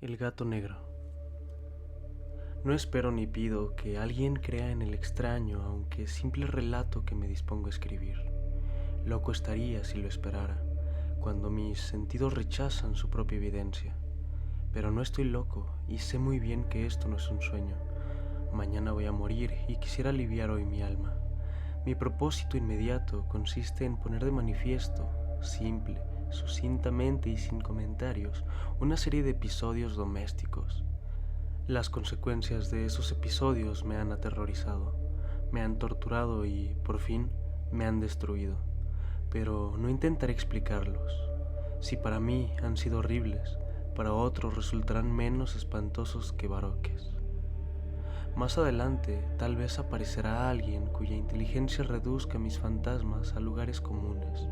El gato negro. No espero ni pido que alguien crea en el extraño, aunque simple relato que me dispongo a escribir. Loco estaría si lo esperara, cuando mis sentidos rechazan su propia evidencia. Pero no estoy loco y sé muy bien que esto no es un sueño. Mañana voy a morir y quisiera aliviar hoy mi alma. Mi propósito inmediato consiste en poner de manifiesto, simple, sucintamente y sin comentarios, una serie de episodios domésticos. Las consecuencias de esos episodios me han aterrorizado, me han torturado y, por fin, me han destruido. Pero no intentaré explicarlos. Si para mí han sido horribles, para otros resultarán menos espantosos que baroques. Más adelante, tal vez aparecerá alguien cuya inteligencia reduzca mis fantasmas a lugares comunes,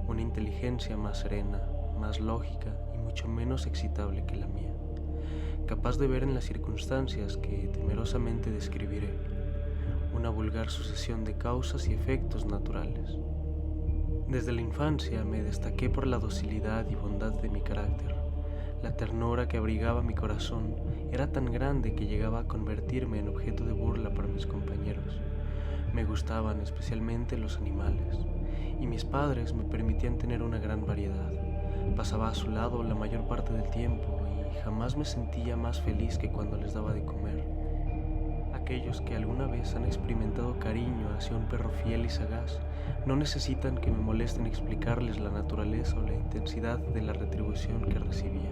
una inteligencia más serena, más lógica y mucho menos excitable que la mía, capaz de ver en las circunstancias que temerosamente describiré, una vulgar sucesión de causas y efectos naturales. Desde la infancia me destaqué por la docilidad y bondad de mi carácter. La ternura que abrigaba mi corazón era tan grande que llegaba a convertirme en objeto de burla para mis compañeros. Me gustaban especialmente los animales, y mis padres me permitían tener una gran variedad. Pasaba a su lado la mayor parte del tiempo y jamás me sentía más feliz que cuando les daba de comer. Aquellos que alguna vez han experimentado cariño hacia un perro fiel y sagaz no necesitan que me molesten explicarles la naturaleza o la intensidad de la retribución que recibía.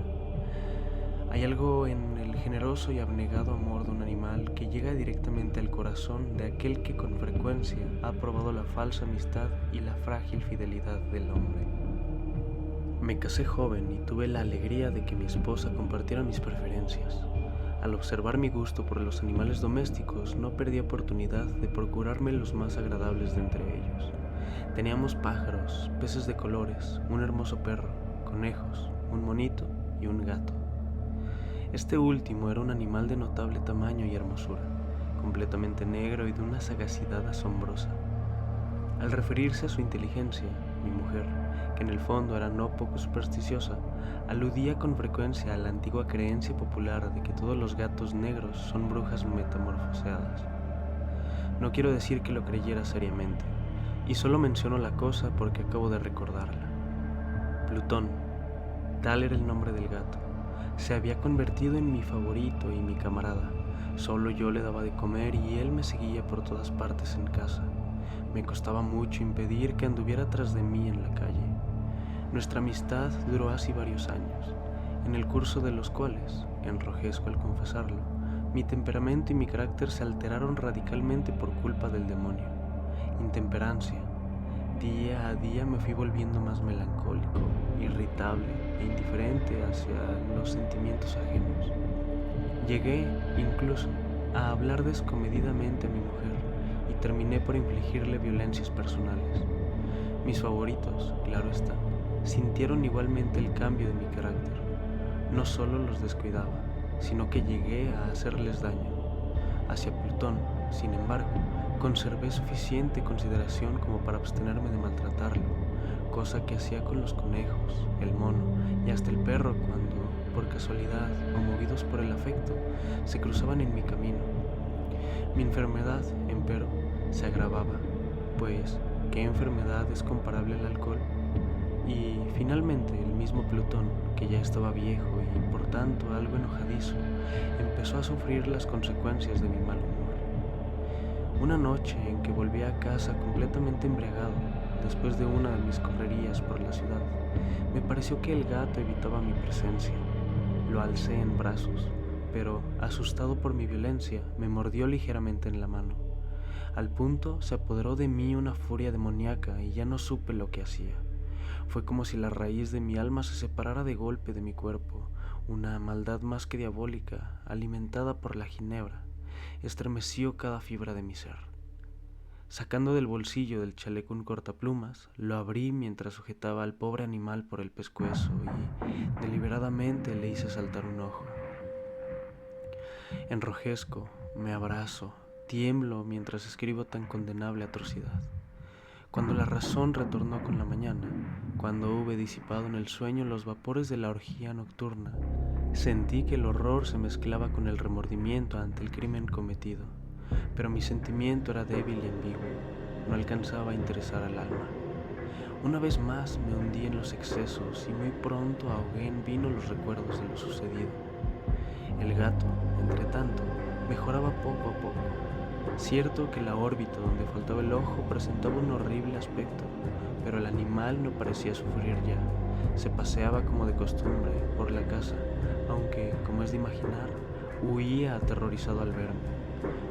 Hay algo en el generoso y abnegado amor de un animal que llega directamente al corazón de aquel que con frecuencia ha probado la falsa amistad y la frágil fidelidad del hombre. Me casé joven y tuve la alegría de que mi esposa compartiera mis preferencias. Al observar mi gusto por los animales domésticos, no perdí oportunidad de procurarme los más agradables de entre ellos. Teníamos pájaros, peces de colores, un hermoso perro, conejos, un monito y un gato. Este último era un animal de notable tamaño y hermosura, completamente negro y de una sagacidad asombrosa. Al referirse a su inteligencia, mi mujer, que en el fondo era no poco supersticiosa, aludía con frecuencia a la antigua creencia popular de que todos los gatos negros son brujas metamorfoseadas. No quiero decir que lo creyera seriamente, y solo menciono la cosa porque acabo de recordarla. Plutón, tal era el nombre del gato, se había convertido en mi favorito y mi camarada. Solo yo le daba de comer y él me seguía por todas partes en casa. Me costaba mucho impedir que anduviera tras de mí en la calle. Nuestra amistad duró así varios años, en el curso de los cuales, enrojezco al confesarlo, mi temperamento y mi carácter se alteraron radicalmente por culpa del demonio. Intemperancia. Día a día me fui volviendo más melancólico, irritable e indiferente hacia los sentimientos ajenos. Llegué, incluso, a hablar descomedidamente a mi mujer y terminé por infligirle violencias personales. Mis favoritos, claro está, sintieron igualmente el cambio de mi carácter. No solo los descuidaba, sino que llegué a hacerles daño. Hacia Plutón, sin embargo, conservé suficiente consideración como para abstenerme de maltratarlo, cosa que hacía con los conejos, el mono y hasta el perro cuando, por casualidad o movidos por el afecto, se cruzaban en mi camino. Mi enfermedad, empero, se agravaba, pues, ¿qué enfermedad es comparable al alcohol? Y finalmente el mismo Plutón, que ya estaba viejo y por tanto algo enojadizo, empezó a sufrir las consecuencias de mi mal humor. Una noche en que volví a casa completamente embriagado, después de una de mis correrías por la ciudad, me pareció que el gato evitaba mi presencia. Lo alcé en brazos, pero, asustado por mi violencia, me mordió ligeramente en la mano. Al punto se apoderó de mí una furia demoníaca y ya no supe lo que hacía. Fue como si la raíz de mi alma se separara de golpe de mi cuerpo, una maldad más que diabólica, alimentada por la ginebra, estremeció cada fibra de mi ser. Sacando del bolsillo del chaleco un cortaplumas, lo abrí mientras sujetaba al pobre animal por el pescuezo y deliberadamente le hice saltar un ojo. Enrojezco, me abrazo, tiemblo mientras escribo tan condenable atrocidad. Cuando la razón retornó con la mañana, cuando hube disipado en el sueño los vapores de la orgía nocturna, Sentí que el horror se mezclaba con el remordimiento ante el crimen cometido, pero mi sentimiento era débil y ambiguo, no alcanzaba a interesar al alma. Una vez más me hundí en los excesos y muy pronto ahogué en vino los recuerdos de lo sucedido. El gato, entre tanto, mejoraba poco a poco. Cierto que la órbita donde faltaba el ojo presentaba un horrible aspecto, pero el animal no parecía sufrir ya. Se paseaba como de costumbre por la casa, aunque, como es de imaginar, huía aterrorizado al verme.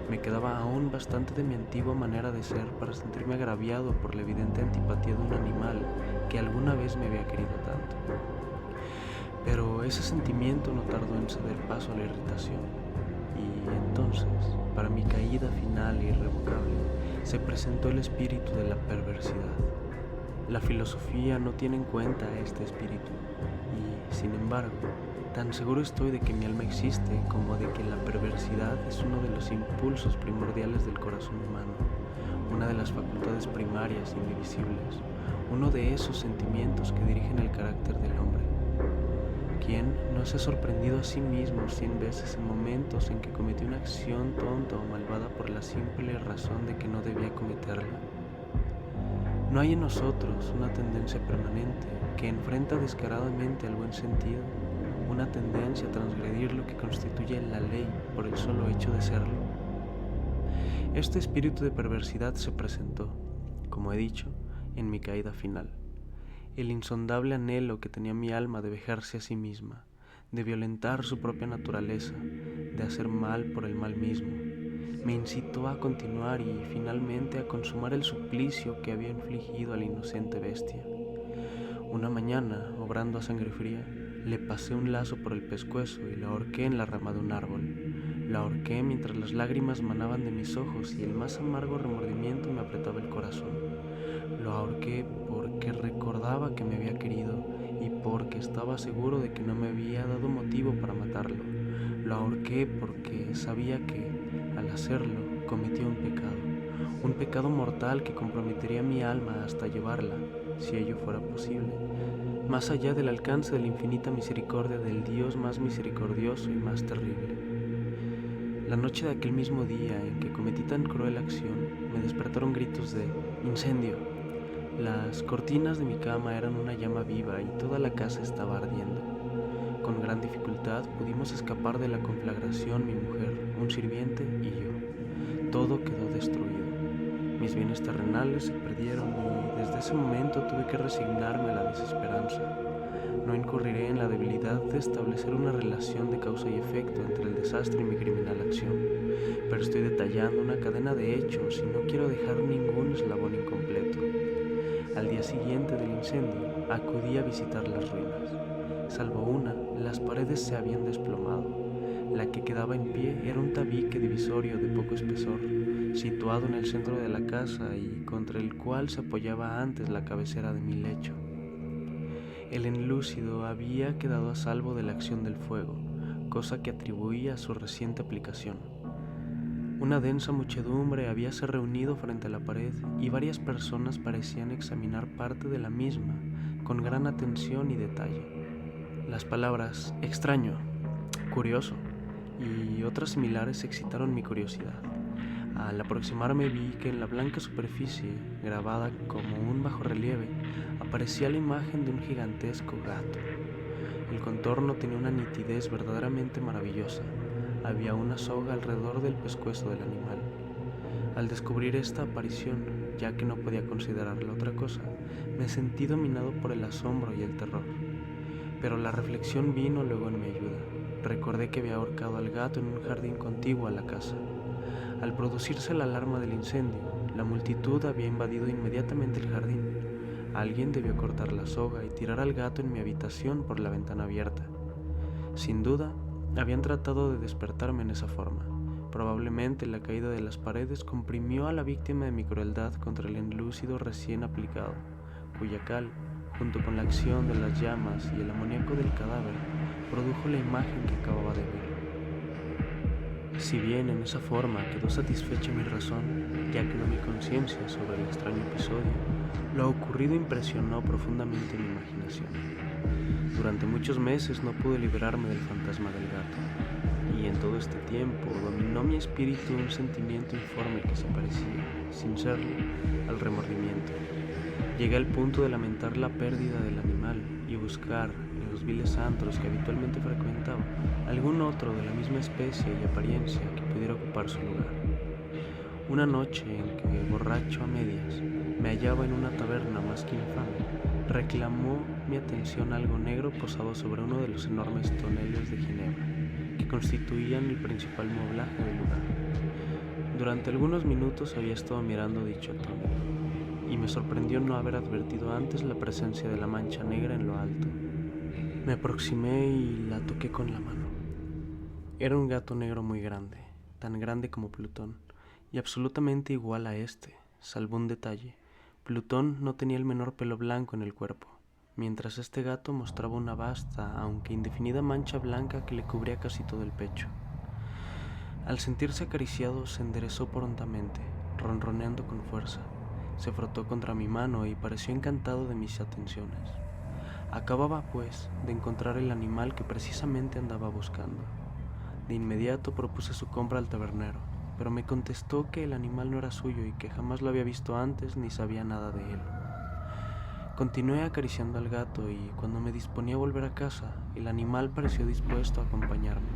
Me quedaba aún bastante de mi antigua manera de ser para sentirme agraviado por la evidente antipatía de un animal que alguna vez me había querido tanto. Pero ese sentimiento no tardó en ceder paso a la irritación, y entonces, para mi caída final e irrevocable, se presentó el espíritu de la perversidad. La filosofía no tiene en cuenta este espíritu, y, sin embargo, tan seguro estoy de que mi alma existe como de que la perversidad es uno de los impulsos primordiales del corazón humano, una de las facultades primarias indivisibles, uno de esos sentimientos que dirigen el carácter del hombre. ¿Quién no se ha sorprendido a sí mismo 100 veces en momentos en que cometió una acción tonta o malvada por la simple razón de que no debía cometerla? ¿No hay en nosotros una tendencia permanente que enfrenta descaradamente al buen sentido, una tendencia a transgredir lo que constituye la ley por el solo hecho de serlo? Este espíritu de perversidad se presentó, como he dicho, en mi caída final. El insondable anhelo que tenía mi alma de vejarse a sí misma, de violentar su propia naturaleza, de hacer mal por el mal mismo, me incitó a continuar y finalmente a consumar el suplicio que había infligido a la inocente bestia. Una mañana, obrando a sangre fría, le pasé un lazo por el pescuezo y la ahorqué en la rama de un árbol. La ahorqué mientras las lágrimas manaban de mis ojos y el más amargo remordimiento me apretaba el corazón. Lo ahorqué porque recordaba que me había querido y porque estaba seguro de que no me había dado motivo para matarlo. Lo ahorqué porque sabía que, al hacerlo, cometía un pecado mortal que comprometería mi alma hasta llevarla, si ello fuera posible, más allá del alcance de la infinita misericordia del Dios más misericordioso y más terrible. La noche de aquel mismo día en que cometí tan cruel acción, me despertaron gritos de ¡incendio! Las cortinas de mi cama eran una llama viva y toda la casa estaba ardiendo. Con gran dificultad pudimos escapar de la conflagración mi mujer, un sirviente y yo. Todo quedó destruido. Mis bienes terrenales se perdieron y desde ese momento tuve que resignarme a la desesperanza. No incurriré en la debilidad de establecer una relación de causa y efecto entre el desastre y mi criminal acción, pero estoy detallando una cadena de hechos y no quiero dejar ningún eslabón incompleto. Al día siguiente del incendio, acudí a visitar las ruinas. Salvo una, las paredes se habían desplomado. La que quedaba en pie era un tabique divisorio de poco espesor, situado en el centro de la casa y contra el cual se apoyaba antes la cabecera de mi lecho. El enlúcido había quedado a salvo de la acción del fuego, cosa que atribuía a su reciente aplicación. Una densa muchedumbre habíase reunido frente a la pared y varias personas parecían examinar parte de la misma con gran atención y detalle. Las palabras extraño, curioso y otras similares excitaron mi curiosidad. Al aproximarme vi que en la blanca superficie, grabada como un bajorrelieve, aparecía la imagen de un gigantesco gato. El contorno tenía una nitidez verdaderamente maravillosa. Había una soga alrededor del pescuezo del animal. Al descubrir esta aparición, ya que no podía considerarla otra cosa, me sentí dominado por el asombro y el terror. Pero la reflexión vino luego en mi ayuda. Recordé que había ahorcado al gato en un jardín contiguo a la casa. Al producirse la alarma del incendio, la multitud había invadido inmediatamente el jardín. Alguien debió cortar la soga y tirar al gato en mi habitación por la ventana abierta. Sin duda, habían tratado de despertarme en esa forma. Probablemente la caída de las paredes comprimió a la víctima de mi crueldad contra el enlúcido recién aplicado, cuya cal, junto con la acción de las llamas y el amoníaco del cadáver, produjo la imagen que acababa de ver. Si bien en esa forma quedó satisfecha mi razón, ya quedó mi conciencia sobre el extraño episodio, lo ocurrido impresionó profundamente mi imaginación. Durante muchos meses no pude liberarme del fantasma del gato, y en todo este tiempo dominó mi espíritu un sentimiento informe que se parecía, sin serlo, al remordimiento. Llegué al punto de lamentar la pérdida del animal y buscar, en los viles antros que habitualmente frecuentaba, algún otro de la misma especie y apariencia que pudiera ocupar su lugar. Una noche en que, borracho a medias, me hallaba en una taberna más que infame, reclamó mi atención algo negro posado sobre uno de los enormes toneles de ginebra que constituían el principal moblaje del lugar. Durante algunos minutos había estado mirando dicho tonel y me sorprendió no haber advertido antes la presencia de la mancha negra en lo alto. Me aproximé y la toqué con la mano. Era un gato negro muy grande, tan grande como Plutón, y absolutamente igual a este, salvo un detalle. Plutón no tenía el menor pelo blanco en el cuerpo, mientras este gato mostraba una vasta, aunque indefinida mancha blanca que le cubría casi todo el pecho. Al sentirse acariciado se enderezó prontamente, ronroneando con fuerza. Se frotó contra mi mano y pareció encantado de mis atenciones. Acababa, pues, de encontrar el animal que precisamente andaba buscando. De inmediato propuse su compra al tabernero, pero me contestó que el animal no era suyo y que jamás lo había visto antes ni sabía nada de él. Continué acariciando al gato y cuando me disponía a volver a casa, el animal pareció dispuesto a acompañarme.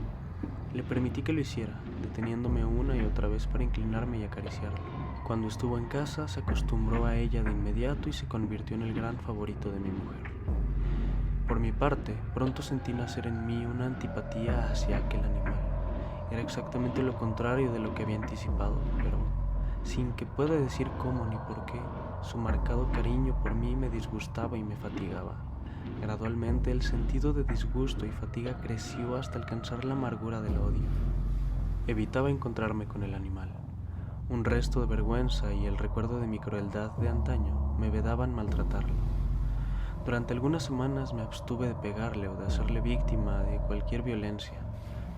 Le permití que lo hiciera, deteniéndome una y otra vez para inclinarme y acariciarlo. Cuando estuvo en casa, se acostumbró a ella de inmediato y se convirtió en el gran favorito de mi mujer. Por mi parte, pronto sentí nacer en mí una antipatía hacia aquel animal. Era exactamente lo contrario de lo que había anticipado, pero sin que pueda decir cómo ni por qué, su marcado cariño por mí me disgustaba y me fatigaba. Gradualmente el sentido de disgusto y fatiga creció hasta alcanzar la amargura del odio. Evitaba encontrarme con el animal. Un resto de vergüenza y el recuerdo de mi crueldad de antaño me vedaban maltratarlo. Durante algunas semanas me abstuve de pegarle o de hacerle víctima de cualquier violencia,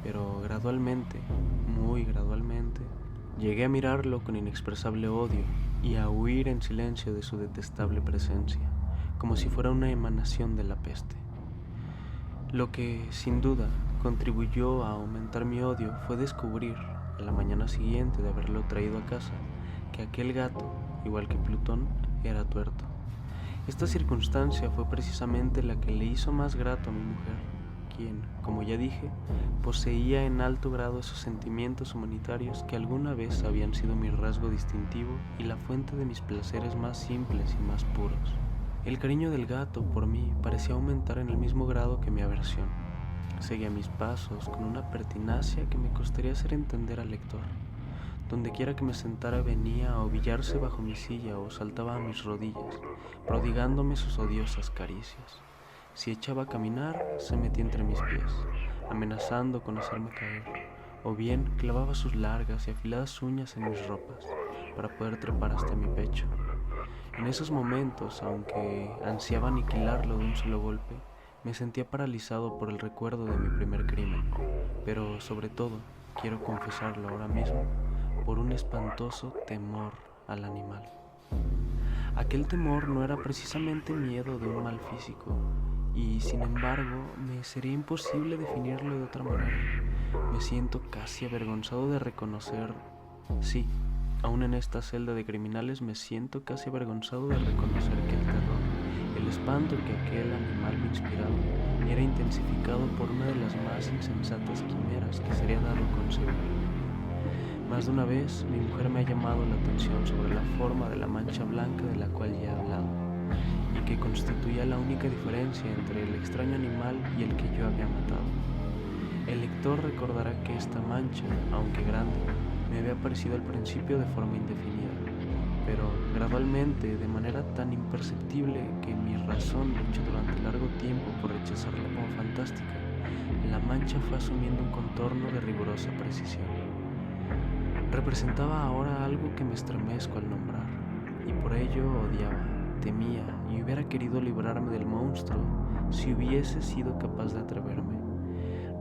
pero gradualmente, muy gradualmente, llegué a mirarlo con inexpresable odio y a huir en silencio de su detestable presencia, como si fuera una emanación de la peste. Lo que, sin duda, contribuyó a aumentar mi odio fue descubrir, a la mañana siguiente de haberlo traído a casa, que aquel gato, igual que Plutón, era tuerto. Esta circunstancia fue precisamente la que le hizo más grato a mi mujer, quien, como ya dije, poseía en alto grado esos sentimientos humanitarios que alguna vez habían sido mi rasgo distintivo y la fuente de mis placeres más simples y más puros. El cariño del gato por mí parecía aumentar en el mismo grado que mi aversión. Seguía mis pasos con una pertinacia que me costaría hacer entender al lector. Dondequiera que me sentara venía a ovillarse bajo mi silla o saltaba a mis rodillas, prodigándome sus odiosas caricias. Si echaba a caminar, se metía entre mis pies, amenazando con hacerme caer, o bien clavaba sus largas y afiladas uñas en mis ropas, para poder trepar hasta mi pecho. En esos momentos, aunque ansiaba aniquilarlo de un solo golpe, me sentía paralizado por el recuerdo de mi primer crimen, pero sobre todo, quiero confesarlo ahora mismo, por un espantoso temor al animal. Aquel temor no era precisamente miedo de un mal físico, y sin embargo me sería imposible definirlo de otra manera. Me siento casi avergonzado de reconocer, sí, aún en esta celda de criminales me siento casi avergonzado de reconocer que el terror, el espanto que aquel animal me inspiraba, era intensificado por una de las más insensatas quimeras que sería dado concebir. Más de una vez mi mujer me ha llamado la atención sobre la forma de la mancha blanca de la cual ya he hablado, y que constituía la única diferencia entre el extraño animal y el que yo había matado. El lector recordará que esta mancha, aunque grande, me había aparecido al principio de forma indefinida, pero gradualmente, de manera tan imperceptible que mi razón luchó durante largo tiempo por rechazarla como fantástica, la mancha fue asumiendo un contorno de rigurosa precisión. Representaba ahora algo que me estremezco al nombrar, y por ello odiaba, temía y hubiera querido librarme del monstruo si hubiese sido capaz de atreverme.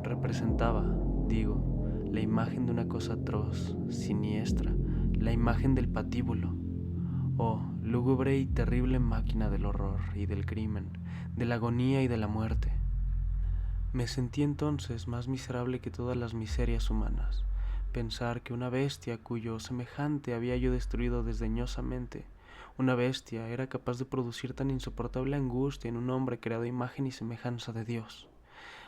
Representaba, digo, la imagen de una cosa atroz, siniestra, la imagen del patíbulo. Oh, lúgubre y terrible máquina del horror y del crimen, de la agonía y de la muerte. Me sentí entonces más miserable que todas las miserias humanas. Pensar que una bestia cuyo semejante había yo destruido desdeñosamente, una bestia era capaz de producir tan insoportable angustia en un hombre creado a imagen y semejanza de Dios.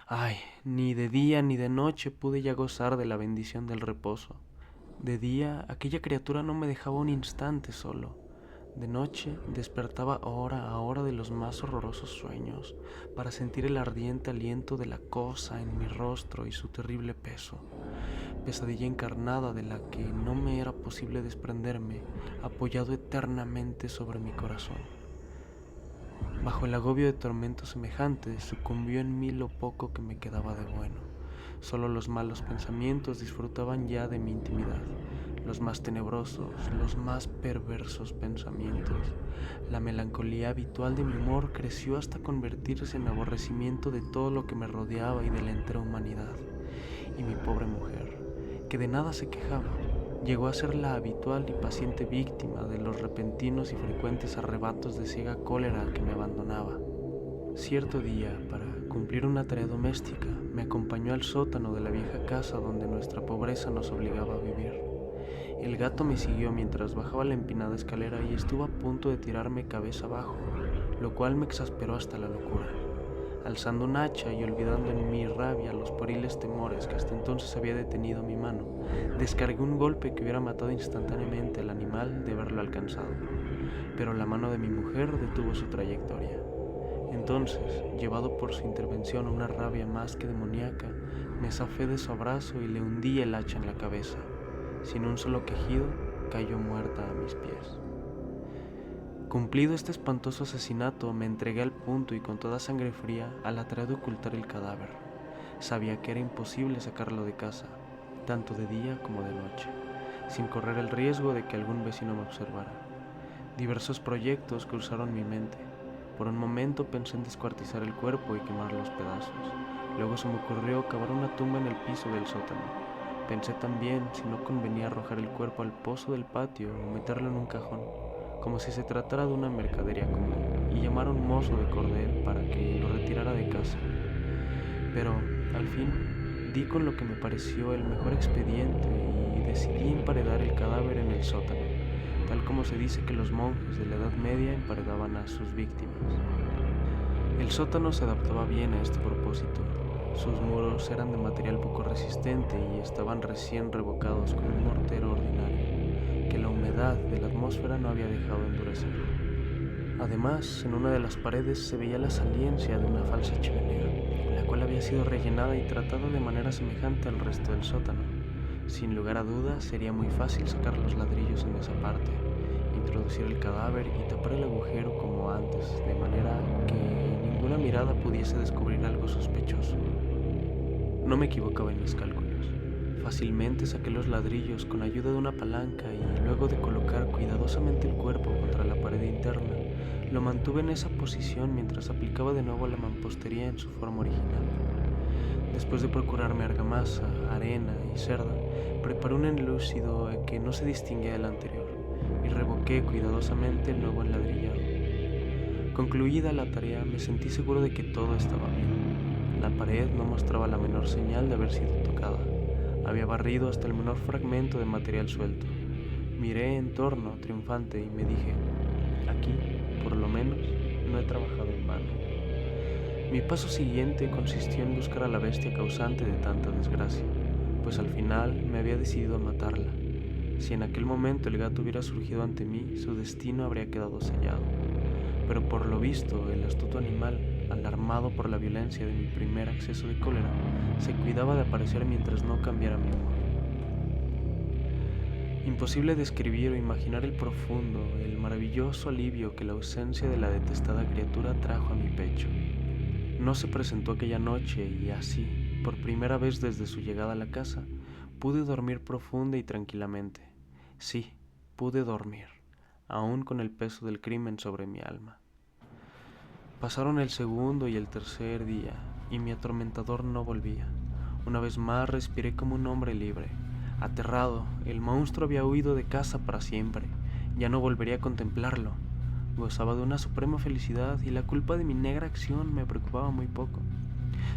Ay, ni de día ni de noche pude ya gozar de la bendición del reposo. De día aquella criatura no me dejaba un instante solo. De noche despertaba hora a hora de los más horrorosos sueños para sentir el ardiente aliento de la cosa en mi rostro y su terrible peso, pesadilla encarnada de la que no me era posible desprenderme, apoyado eternamente sobre mi corazón. Bajo el agobio de tormentos semejantes sucumbió en mí lo poco que me quedaba de bueno. Solo los malos pensamientos disfrutaban ya de mi intimidad, los más tenebrosos, los más perversos pensamientos. La melancolía habitual de mi humor creció hasta convertirse en aborrecimiento de todo lo que me rodeaba y de la entera humanidad. Y mi pobre mujer, que de nada se quejaba, llegó a ser la habitual y paciente víctima de los repentinos y frecuentes arrebatos de ciega cólera que me abandonaba. Cierto día, para cumplir una tarea doméstica, me acompañó al sótano de la vieja casa donde nuestra pobreza nos obligaba a vivir. El gato me siguió mientras bajaba la empinada escalera y estuvo a punto de tirarme cabeza abajo, lo cual me exasperó hasta la locura. Alzando un hacha y olvidando en mi rabia los pueriles temores que hasta entonces había detenido mi mano, descargué un golpe que hubiera matado instantáneamente al animal de haberlo alcanzado. Pero la mano de mi mujer detuvo su trayectoria. Entonces, llevado por su intervención a una rabia más que demoníaca, me zafé de su abrazo y le hundí el hacha en la cabeza. Sin un solo quejido, cayó muerta a mis pies. Cumplido este espantoso asesinato, me entregué al punto y con toda sangre fría a la tarea de ocultar el cadáver. Sabía que era imposible sacarlo de casa, tanto de día como de noche, sin correr el riesgo de que algún vecino me observara. Diversos proyectos cruzaron mi mente. Por un momento pensé en descuartizar el cuerpo y quemar los pedazos. Luego se me ocurrió cavar una tumba en el piso del sótano. Pensé también si no convenía arrojar el cuerpo al pozo del patio o meterlo en un cajón, como si se tratara de una mercadería común, y llamar a un mozo de cordel para que lo retirara de casa. Pero, al fin, di con lo que me pareció el mejor expediente y decidí emparedar el cadáver en el sótano, tal como se dice que los monjes de la Edad Media emparedaban a sus víctimas. El sótano se adaptaba bien a este propósito. Sus muros eran de material poco resistente y estaban recién revocados con un mortero ordinario, que la humedad de la atmósfera no había dejado endurecer. Además, en una de las paredes se veía la saliencia de una falsa chimenea, la cual había sido rellenada y tratada de manera semejante al resto del sótano. Sin lugar a dudas, sería muy fácil sacar los ladrillos en esa parte, introducir el cadáver y tapar el agujero como antes, de manera que ninguna mirada pudiese descubrir algo sospechoso. No me equivocaba en mis cálculos. Fácilmente saqué los ladrillos con ayuda de una palanca y luego de colocar cuidadosamente el cuerpo contra la pared interna, lo mantuve en esa posición mientras aplicaba de nuevo la mampostería en su forma original. Después de procurarme argamasa, arena y cerda, preparé un enlucido que no se distinguía del anterior y revoqué cuidadosamente el nuevo enladrillado. Concluida la tarea, me sentí seguro de que todo estaba bien. La pared no mostraba la menor señal de haber sido tocada. Había barrido hasta el menor fragmento de material suelto. Miré en torno, triunfante, y me dije, aquí, por lo menos, no he trabajado en vano. Mi paso siguiente consistió en buscar a la bestia causante de tanta desgracia, pues al final me había decidido a matarla. Si en aquel momento el gato hubiera surgido ante mí, su destino habría quedado sellado. Pero por lo visto, el astuto animal, alarmado por la violencia de mi primer acceso de cólera, se cuidaba de aparecer mientras no cambiara mi humor. Imposible describir o imaginar el profundo, el maravilloso alivio que la ausencia de la detestada criatura trajo a mi pecho. No se presentó aquella noche y así, por primera vez desde su llegada a la casa, pude dormir profunda y tranquilamente. Sí, pude dormir, aún con el peso del crimen sobre mi alma. Pasaron el segundo y el tercer día, y mi atormentador no volvía. Una vez más respiré como un hombre libre. Aterrado, el monstruo había huido de casa para siempre. Ya no volvería a contemplarlo. Gozaba de una suprema felicidad y la culpa de mi negra acción me preocupaba muy poco.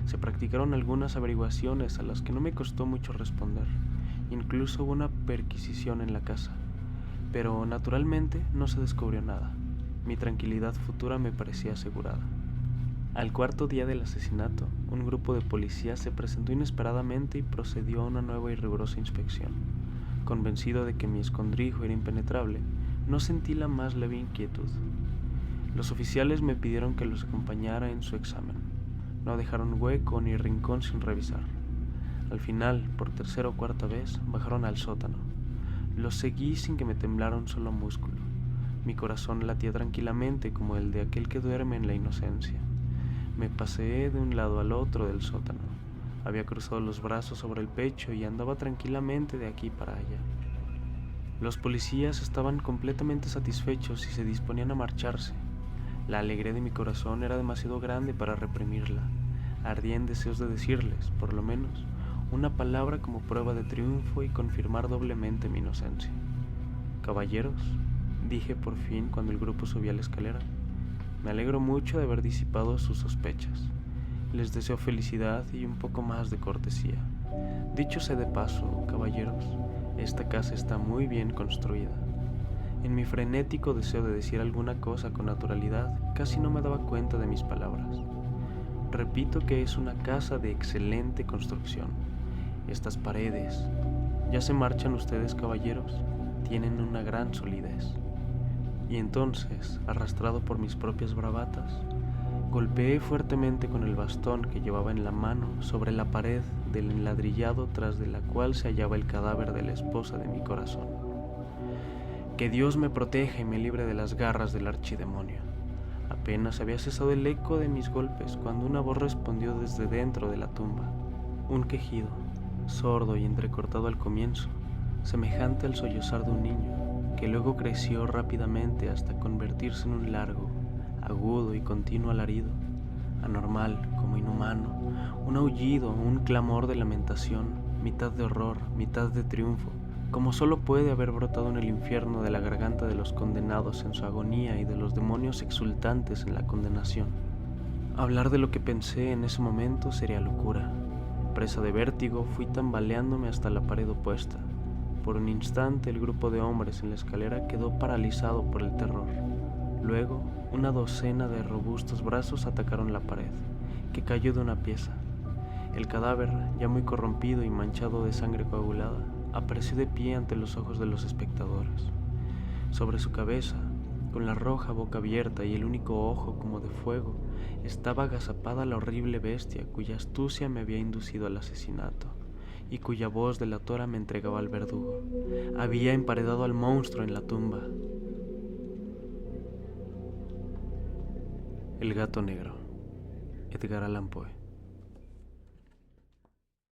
Se practicaron algunas averiguaciones a las que no me costó mucho responder. Incluso hubo una perquisición en la casa. Pero naturalmente no se descubrió nada. Mi tranquilidad futura me parecía asegurada. Al cuarto día del asesinato, un grupo de policías se presentó inesperadamente y procedió a una nueva y rigurosa inspección. Convencido de que mi escondrijo era impenetrable, no sentí la más leve inquietud. Los oficiales me pidieron que los acompañara en su examen. No dejaron hueco ni rincón sin revisar. Al final, por tercera o cuarta vez, bajaron al sótano. Los seguí sin que me temblara un solo músculo. Mi corazón latía tranquilamente como el de aquel que duerme en la inocencia. Me paseé de un lado al otro del sótano. Había cruzado los brazos sobre el pecho y andaba tranquilamente de aquí para allá. Los policías estaban completamente satisfechos y se disponían a marcharse. La alegría de mi corazón era demasiado grande para reprimirla. Ardía en deseos de decirles, por lo menos, una palabra como prueba de triunfo y confirmar doblemente mi inocencia. «Caballeros», dije por fin cuando el grupo subía la escalera, «me alegro mucho de haber disipado sus sospechas. Les deseo felicidad y un poco más de cortesía. Dicho sea de paso, caballeros, esta casa está muy bien construida». En mi frenético deseo de decir alguna cosa con naturalidad, casi no me daba cuenta de mis palabras. Repito que es una casa de excelente construcción. Estas paredes, ¿ya se marchan ustedes, caballeros? Tienen una gran solidez. Y entonces, arrastrado por mis propias bravatas, golpeé fuertemente con el bastón que llevaba en la mano sobre la pared del enladrillado tras de la cual se hallaba el cadáver de la esposa de mi corazón. Que Dios me proteja y me libre de las garras del archidemonio. Apenas había cesado el eco de mis golpes cuando una voz respondió desde dentro de la tumba. Un quejido, sordo y entrecortado al comienzo, semejante al sollozar de un niño, que luego creció rápidamente hasta convertirse en un largo, agudo y continuo alarido, anormal como inhumano, un aullido, un clamor de lamentación, mitad de horror, mitad de triunfo, como solo puede haber brotado en el infierno de la garganta de los condenados en su agonía y de los demonios exultantes en la condenación. Hablar de lo que pensé en ese momento sería locura. Presa de vértigo, fui tambaleándome hasta la pared opuesta. Por un instante el grupo de hombres en la escalera quedó paralizado por el terror. Luego, una docena de robustos brazos atacaron la pared, que cayó de una pieza. El cadáver, ya muy corrompido y manchado de sangre coagulada, apareció de pie ante los ojos de los espectadores. Sobre su cabeza, con la roja boca abierta y el único ojo como de fuego, estaba agazapada la horrible bestia cuya astucia me había inducido al asesinato y cuya voz delatora me entregaba al verdugo. Había emparedado al monstruo en la tumba. El gato negro. Edgar Allan Poe.